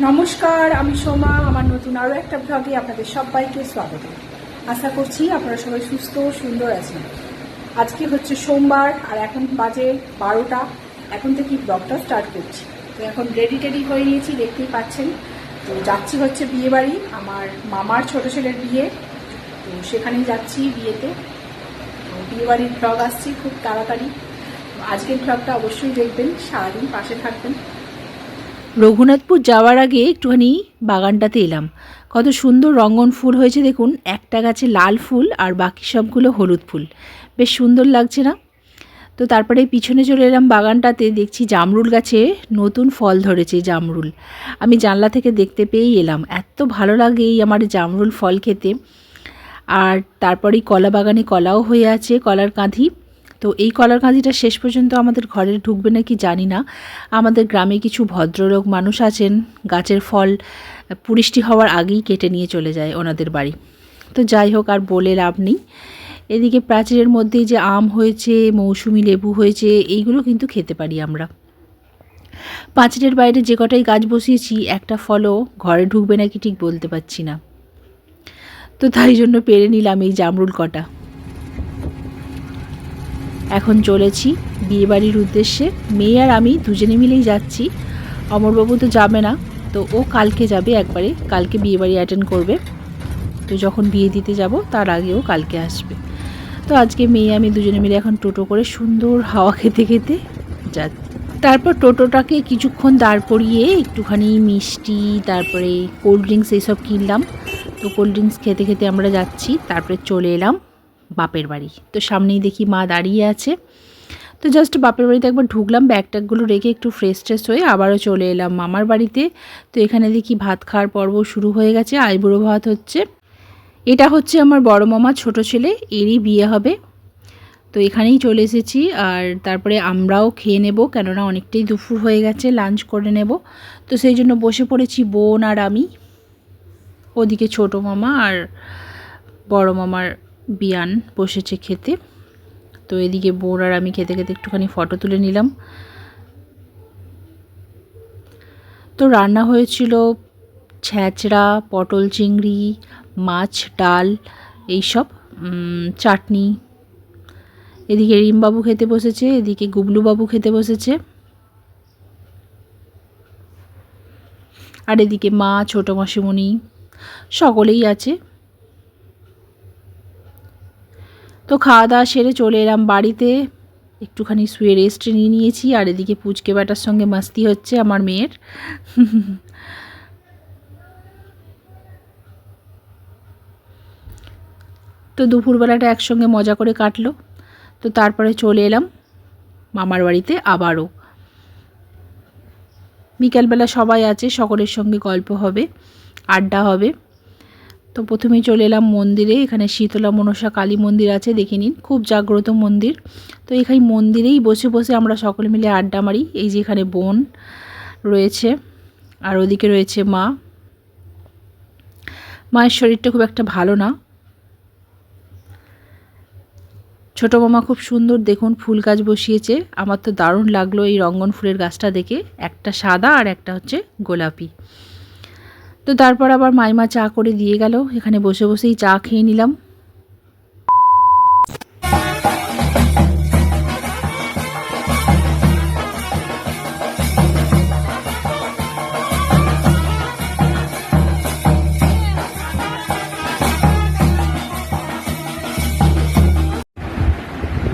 নমস্কার, আমি সোমা। আমার নতুন আরও একটা ব্লগে আপনাদের সবাইকে স্বাগত। আশা করছি আপনারা সবাই সুস্থ সুন্দর আছেন। আজকে হচ্ছে সোমবার আর এখন বাজে 12টা। এখন থেকে ব্লগটা স্টার্ট করছি। তো এখন রেডি হয়ে নিয়েছি, দেখতেই পাচ্ছেন। তো যাচ্ছি হচ্ছে বিয়ে বাড়ি, আমার মামার ছোট ছেলের বিয়ে। তো সেখানেই যাচ্ছি বিয়েতে। বিয়ে বাড়ির ব্লগ আসছি খুব তাড়াতাড়ি। আজকের ব্লগটা অবশ্যই দেখবেন, সারাদিন পাশে থাকবেন। রঘুনাথপুর যাওয়ার আগে একটুখানি বাগানটাতে এলাম। কত সুন্দর রঙ্গন ফুল হয়েছে দেখুন, একটা গাছে লাল ফুল আর বাকি সবগুলো হলুদ ফুল, বেশ সুন্দর লাগছে না? তো তারপরে পিছনে চলে এলাম বাগানটাতে, দেখছি জামরুল গাছে নতুন ফল ধরেছে জামরুল। আমি জানলা থেকে দেখতে পেয়েই এলাম, এত ভালো লাগে এই আমার জামরুল ফল খেতে। আর তারপরেই কলা বাগানে কলাও হয়ে আছে, কলার কাঁধি। তো এই কলার কাঁধিটা শেষ পর্যন্ত আমাদের ঘরে ঢুকবে নাকি জানি না। আমাদের গ্রামে কিছু ভদ্রলোক মানুষ আছেন, গাছের ফল পুষ্টি হওয়ার আগেই কেটে নিয়ে চলে যায় ওনাদের বাড়ি। তো যাই হোক, আর বলে লাভ নেই। এদিকে প্রাচীরের মধ্যেই যে আম হয়েছে, মৌসুমি লেবু হয়েছে, এইগুলো কিন্তু খেতে পারি আমরা। পাঁচিলের বাইরে যে কটাই গাছ বসিয়েছি, একটা ফলও ঘরে ঢুকবে নাকি ঠিক বলতে পারছি না। তো তাই জন্য পেরে নিলাম এই জামরুল কটা। এখন চলেছি বিয়েবাড়ির উদ্দেশ্যে। মেয়ে আর আমি দুজনে মিলেই যাচ্ছি। অমরবাবু তো যাবে না, তো ও কালকে যাবে, একবারে কালকে বিয়েবাড়ি অ্যাটেন্ড করবে। তো যখন বিয়ে দিতে যাব তার আগেও কালকে আসবে। তো আজকে মেয়ে আমি দুজনে মিলে এখন টোটো করে সুন্দর হাওয়া খেতে খেতে যাচ্ছি। তারপর টোটোটাকে কিছুক্ষণ দাঁড় করিয়ে একটুখানি মিষ্টি, তারপরে কোল্ড ড্রিঙ্কস এইসব কিনলাম। তো কোল্ড ড্রিঙ্কস খেতে খেতে আমরা যাচ্ছি। তারপরে চলে এলাম বাপের বাড়ি। তো সামনেই দেখি মা দাঁড়িয়ে আছে। তো জাস্ট বাপের বাড়িতে একবার ঢুকলাম, ব্যাগ ট্যাগগুলো রেখে একটু ফ্রেশ ট্রেশ হয়ে আবারও চলে এলাম মামার বাড়িতে। তো এখানে দেখি ভাত খাওয়ার পর্ব শুরু হয়ে গেছে, আইবুড়ো ভাত হচ্ছে। এটা হচ্ছে আমার বড় মামা ছোট ছেলে, এরই বিয়ে হবে। তো এখানেই চলে এসেছি। আর তারপরে আমরাও খেয়ে নেব, কেননা অনেকটাই দুপুর হয়ে গেছে, লাঞ্চ করে নেব। তো সেই জন্য বসে পড়েছি বোন আর আমি। ওদিকে ছোট মামা আর বড় মামার বিয়ান বসেছে খেতে। তো এদিকে বোন আর আমি খেতে খেতে একটুখানি ফটো তুলে নিলাম। তো রান্না হয়েছিল ছ্যাঁচড়া, পটল চিংড়ি, মাছ, ডাল, এইসব, চাটনি। এদিকে রিমবাবু খেতে বসেছে, এদিকে গুবলুবাবু খেতে বসেছে, আর এদিকে মা, ছোটো মাসিমণি সকলেই আছে। তো খাওয়া দাওয়া সেরে চলে এলাম বাড়িতে, একটুখানি শুয়ে রেস্ট নিয়ে নিয়েছি। আর এদিকে পুচকে বেটার সঙ্গে মাস্তি হচ্ছে আমার মেয়ের। তো দুপুরবেলাটা একসঙ্গে মজা করে কাটলো। তো তারপরে চলে এলাম মামার বাড়িতে আবারও। বিকালবেলা সবাই আছে, সকলের সঙ্গে গল্প হবে, আড্ডা হবে। তো প্রথমেই চলে এলাম মন্দিরে। এখানে শীতলা মনসা কালী মন্দির আছে, দেখে নিন, খুব জাগ্রত মন্দির। তো এখানে মন্দিরেই বসে বসে আমরা সকলে মিলে আড্ডা মারি। এই যে এখানে বোন রয়েছে, আর ওদিকে রয়েছে মা। মায়ের শরীরটা খুব একটা ভালো না। ছোটো মামা খুব সুন্দর দেখুন ফুল গাছ বসিয়েছে। আমার তো দারুণ লাগলো এই রঙ্গন ফুলের গাছটা দেখে, একটা সাদা আর একটা হচ্ছে গোলাপি। তো তারপর আবার মাইমা চা করে দিয়ে গেল, এখানে বসে বসেই চা খেয়ে নিলাম।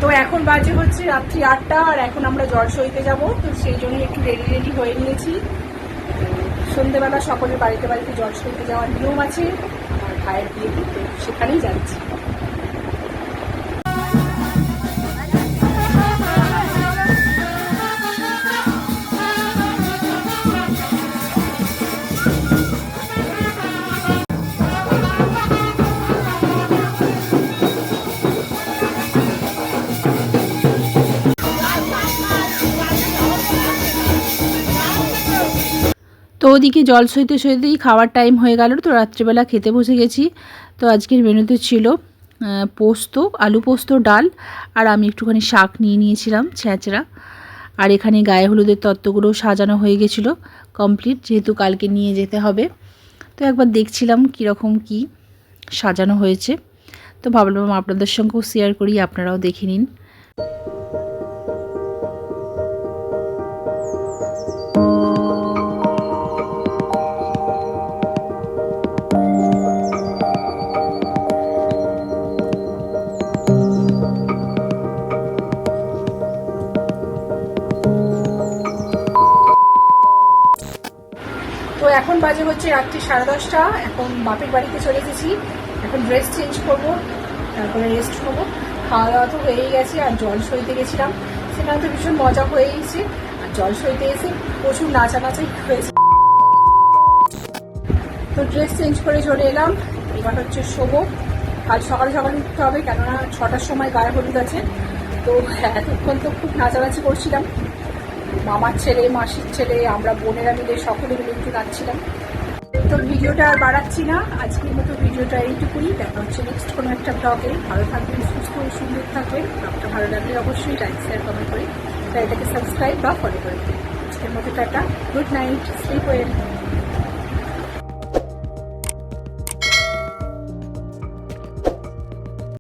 তো এখন বাজে হচ্ছে রাত্রি 8টা, আর এখন আমরা জলসইতে যাব। তো সেই জন্য একটু রেডি হয়ে নিয়েছি। সন্ধ্যেবেলা সকলের বাড়িতে বাড়িতে জলসইতে যাওয়ার নিয়ম আছে, আমার ভাইয়ের বিয়ে দিতে সেখানেই যাচ্ছি। তো ওদিকে জল সইতে সইতেই খাওয়ার টাইম হয়ে গেল। তো রাত্রিবেলা খেতে বসে গেছি। তো আজকের মেনুতে ছিল পোস্ত, আলু পোস্ত, ডাল, আর আমি একটুখানি শাক নিয়ে নিয়েছিলাম ছ্যাঁচড়া। আর এখানে গায়ে হলুদের তত্ত্বগুলো সাজানো হয়ে গেছিলো কমপ্লিট, যেহেতু কালকে নিয়ে যেতে হবে। তো একবার দেখছিলাম কীরকম কি সাজানো হয়েছে, তো ভাবলাম আপনাদের সঙ্গেও শেয়ার করি, আপনারাও দেখে নিন। তো এখন বাজে হচ্ছে রাত্রি 10:30। এখন বাপের বাড়িতে চলে এসেছি। এখন ড্রেস চেঞ্জ করব, তারপরে রেস্ট নেবো। খাওয়া দাওয়া তো হয়েই গেছে, আর জল সইতে গেছিলাম, সেখানে তো ভীষণ মজা হয়েইছে। আর জল সইতে এসে প্রচুর নাচানাচি হয়েছে। তো ড্রেস চেঞ্জ করে চলে এলাম, এবার হচ্ছে শোবো। কাল সকালে সকালে উঠতে হবে, কেননা 6টার সময় গায়ে হলুদ আছে। তো এতক্ষণ তো খুব নাচানাচি করছিলাম, মামার ছেলে, মাসির ছেলে, আমরা বোনেরা মিলে সকলে মিলে একটু নাচছিলাম। তো ভিডিওটা আর বাড়াচ্ছি না, আজকের মতো ভিডিওটা এইটুকুই। দেখা হচ্ছে নেক্সট কোনো একটা ব্লগে। ভালো থাকবেন, সুস্থ ও সুন্দর থাকবেন। ব্লগটা ভালো লাগলে অবশ্যই লাইক, শেয়ার, কমেন্ট করে এটাকে সাবস্ক্রাইব বা ফলো করে দেবেন। আজকের মতো tata, good night, slip well.